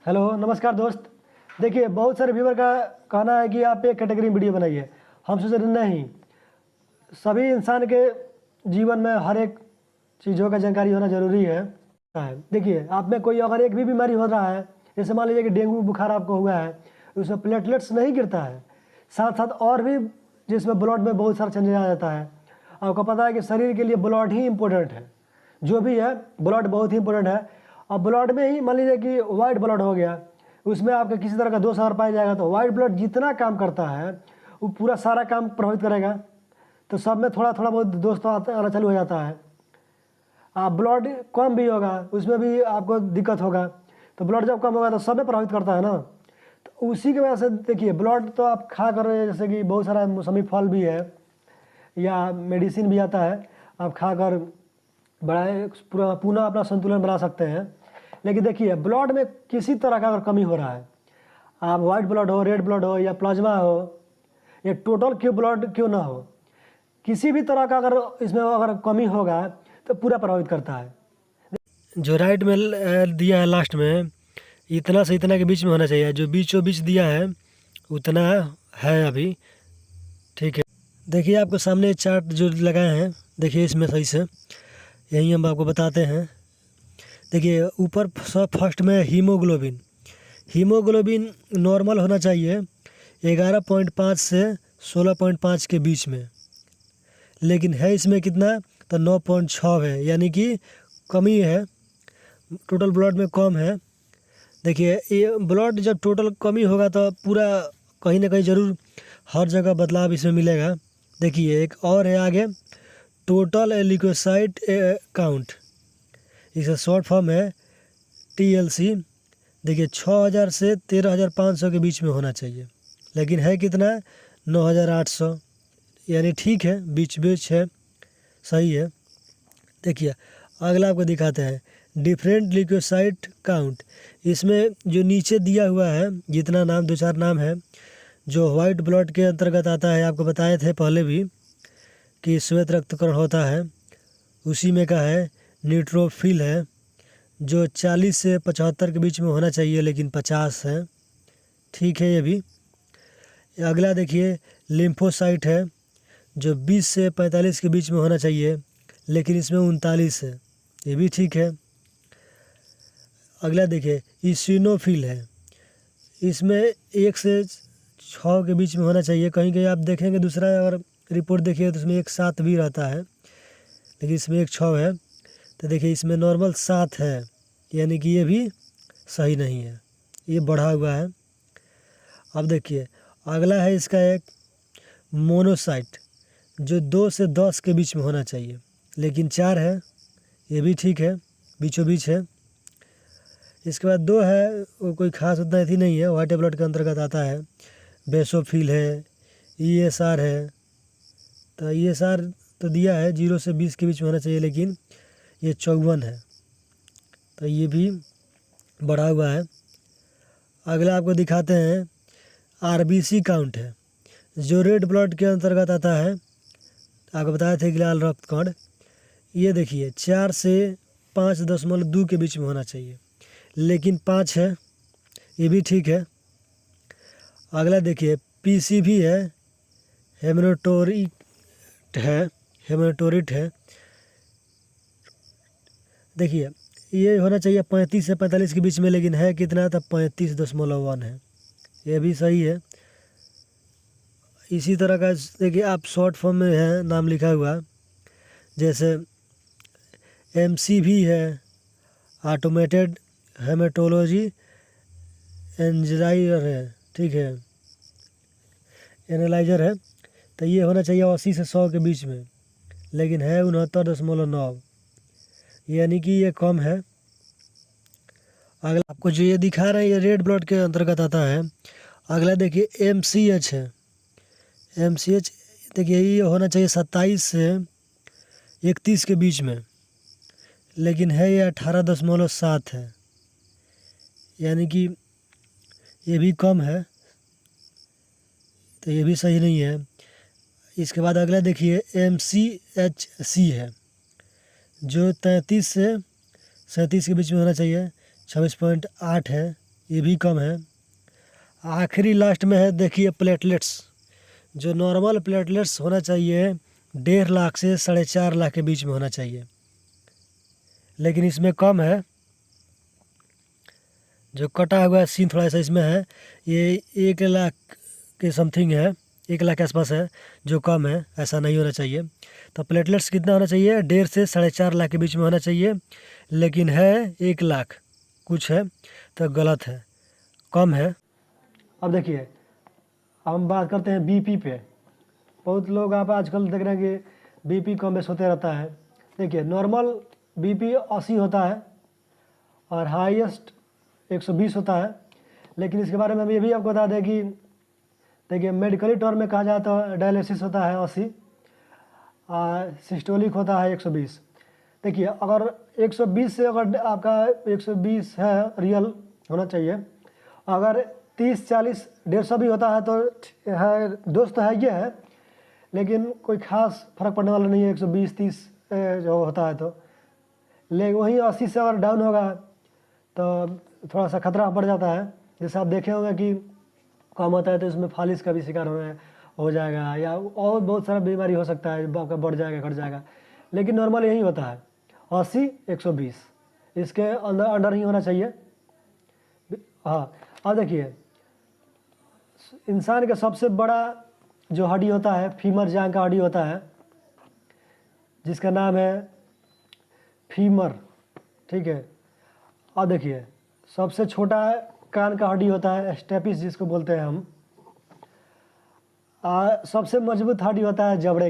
Hello नमस्कार दोस्त। देखिए बहुत सारे व्यूवर का कहना है कि आप एक कैटेगरी में वीडियो बनाइए। हम सोच रहे नहीं, सभी इंसान के जीवन में हर एक चीज़ों का जानकारी होना ज़रूरी है। देखिए आप में कोई अगर एक भी बीमारी हो रहा है, जैसे मान लीजिए कि डेंगू बुखार आपको हुआ है, उसमें प्लेटलेट्स नहीं गिरता है, साथ साथ और भी जिसमें ब्लड में बहुत सारा चेंजेस आ जाता है। आपको पता है कि शरीर के लिए ब्लड ही इम्पोर्टेंट है, जो भी है ब्लड बहुत ही इंपॉर्टेंट है। अब ब्लड में ही मान लीजिए कि वाइट ब्लड हो गया, उसमें आपका किसी तरह का दोष अगर पाया जाएगा तो वाइट ब्लड जितना काम करता है वो पूरा सारा काम प्रभावित करेगा। तो सब में थोड़ा थोड़ा बहुत दोष तो आना चालू हो जाता है। आप ब्लड कम भी होगा उसमें भी आपको दिक्कत होगा, तो ब्लड जब कम होगा तो सब में प्रभावित करता है ना। तो उसी की वजह से देखिए ब्लड तो आप खा कर, जैसे कि बहुत सारा मौसमी फल भी है या मेडिसिन भी आता है, आप खा कर बड़ा पूरा पुनः अपना संतुलन बना सकते हैं। लेकिन देखिए ब्लड में किसी तरह का अगर कमी हो रहा है, आप वाइट ब्लड हो, रेड ब्लड हो या प्लाज्मा हो या टोटल क्यों ब्लड क्यों ना हो, किसी भी तरह का अगर इसमें अगर कमी होगा तो पूरा प्रभावित करता है। जो राइट में दिया है लास्ट में, इतना से इतना के बीच में होना चाहिए, जो बीचों बीच दिया है उतना है अभी, ठीक है। देखिए आपको सामने चार्ट जो लगाए हैं, देखिए इसमें सही से यही हम आपको बताते हैं। देखिए ऊपर सब फर्स्ट में हीमोग्लोबिन नॉर्मल होना चाहिए 11.5 से 16.5 के बीच में, लेकिन है इसमें कितना तो 9.6 है, यानी कि कमी है, टोटल ब्लड में कम है। देखिए ये ब्लड जब टोटल कमी होगा तो पूरा कहीं ना कहीं ज़रूर हर जगह बदलाव इसमें मिलेगा। देखिए एक और है आगे, टोटल ल्यूकोसाइट काउंट, इसका शॉर्ट फॉर्म है TLC। देखिए 6000 से 13500 के बीच में होना चाहिए, लेकिन है कितना 9800, यानी ठीक है, बीच बीच है, सही है। देखिए अगला आपको दिखाते हैं डिफरेंट ल्यूकोसाइट काउंट। इसमें जो नीचे दिया हुआ है जितना नाम, 2-4 नाम है जो वाइट ब्लड के अंतर्गत आता है, आपको बताए थे पहले भी कि श्वेत रक्तकण होता है, उसी में का है न्यूट्रोफिल है जो 40 से 75 के बीच में होना चाहिए, लेकिन 50 है, ठीक है ये भी। अगला देखिए लिम्फोसाइट है जो 20 से 45 के बीच में होना चाहिए, लेकिन इसमें 39 है, ये भी ठीक है। अगला देखिए इसिनोफिल है, इसमें 1 से 6 के बीच में होना चाहिए, कहीं कहीं आप देखेंगे दूसरा अगर रिपोर्ट देखिए तो उसमें 1-7 भी रहता है, लेकिन इसमें 1-6 है। तो देखिए इसमें नॉर्मल 7 है, यानी कि ये भी सही नहीं है, ये बढ़ा हुआ है। अब देखिए अगला है इसका एक मोनोसाइट जो 2 से 10 के बीच में होना चाहिए, लेकिन 4 है, ये भी ठीक है, बीचों बीच है। इसके बाद 2 है, वो कोई खास उतना ही नहीं है, वाइट ब्लड के अंतर्गत आता है, बेसोफिल है, ESR है। तो ESR तो दिया है 0 से 20 के बीच में होना चाहिए, लेकिन ये 54 है, तो ये भी बढ़ा हुआ है। अगला आपको दिखाते हैं RBC काउंट है जो रेड ब्लड के अंतर्गत आता है, आपको बताया था कि लाल रक्त कण। ये देखिए 4 से 5.2 के बीच में होना चाहिए, लेकिन 5 है, ये भी ठीक है। अगला देखिए PCV है, हेमेटोरिट है। देखिए ये होना चाहिए 35 से 45 के बीच में, लेकिन है कितना तो 35.1 है, ये भी सही है। इसी तरह का देखिए आप शॉर्ट फॉर्म में है नाम लिखा हुआ, जैसे MCV है, ऑटोमेटेड हेमेटोलॉजी एनालाइजर है, ठीक है, एनालाइजर है। तो ये होना चाहिए 80 से 100 के बीच में, लेकिन है 69.9, यानी कि ये कम है। अगला आपको जो ये दिखा रहे हैं ये रेड ब्लड के अंतर्गत आता है। अगला देखिए MCH है, MCH देखिए ये होना चाहिए 27 से 31 के बीच में, लेकिन है ये 18.7 है, यानी कि ये भी कम है, तो ये भी सही नहीं है। इसके बाद अगला देखिए MCHC है जो 33 से 37 के बीच में होना चाहिए, 26.8 है, ये भी कम है। आखिरी लास्ट में है देखिए प्लेटलेट्स, जो नॉर्मल प्लेटलेट्स होना चाहिए 1.5 लाख से 4.5 लाख के बीच में होना चाहिए, लेकिन इसमें कम है। जो कटा हुआ है सीन थोड़ा सा इसमें है, ये 1 लाख के समथिंग है, 1 लाख के आसपास है, जो कम है, ऐसा नहीं होना चाहिए। तो प्लेटलेट्स कितना होना चाहिए? 1.5 से 4.5 लाख के बीच में होना चाहिए, लेकिन है 1 लाख कुछ है, तो गलत है, कम है। अब देखिए हम बात करते हैं बीपी पे। बहुत लोग आप आजकल देख रहे हैं कि बीपी कम बेस होते रहता है। देखिए नॉर्मल बीपी 80 होता है और हाईएस्ट 120 होता है, लेकिन इसके बारे में हम ये भी आपको बता दें कि देखिए मेडिकली टर्म में कहा जाए तो डायलिसिस होता है 80 और सिस्टोलिक होता है 120। देखिए अगर 120 से अगर आपका 120 है रियल होना चाहिए, अगर 30 40 150 भी होता है तो है, दोस्त है ये है, लेकिन कोई खास फर्क पड़ने वाला नहीं है 120 30 जो होता है तो। लेकिन वहीं 80 से अगर डाउन होगा तो थोड़ा सा खतरा बढ़ जाता है। जैसे आप देखे होंगे कि कम होता है तो इसमें फालिस का भी शिकार हो जाएगा, या और बहुत सारा बीमारी हो सकता है, आपका बढ़ जाएगा घट जाएगा। लेकिन नॉर्मल यही होता है 80 120, इसके अंडर ही होना चाहिए। हाँ अब देखिए इंसान का सबसे बड़ा जो हड्डी होता है फीमर जांग का हड्डी होता है, जिसका नाम है फीमर, ठीक है। अब देखिए सबसे छोटा कान का हड्डी होता है स्टेपिस जिसको बोलते हैं हम। सबसे मजबूत हड्डी होता है जबड़े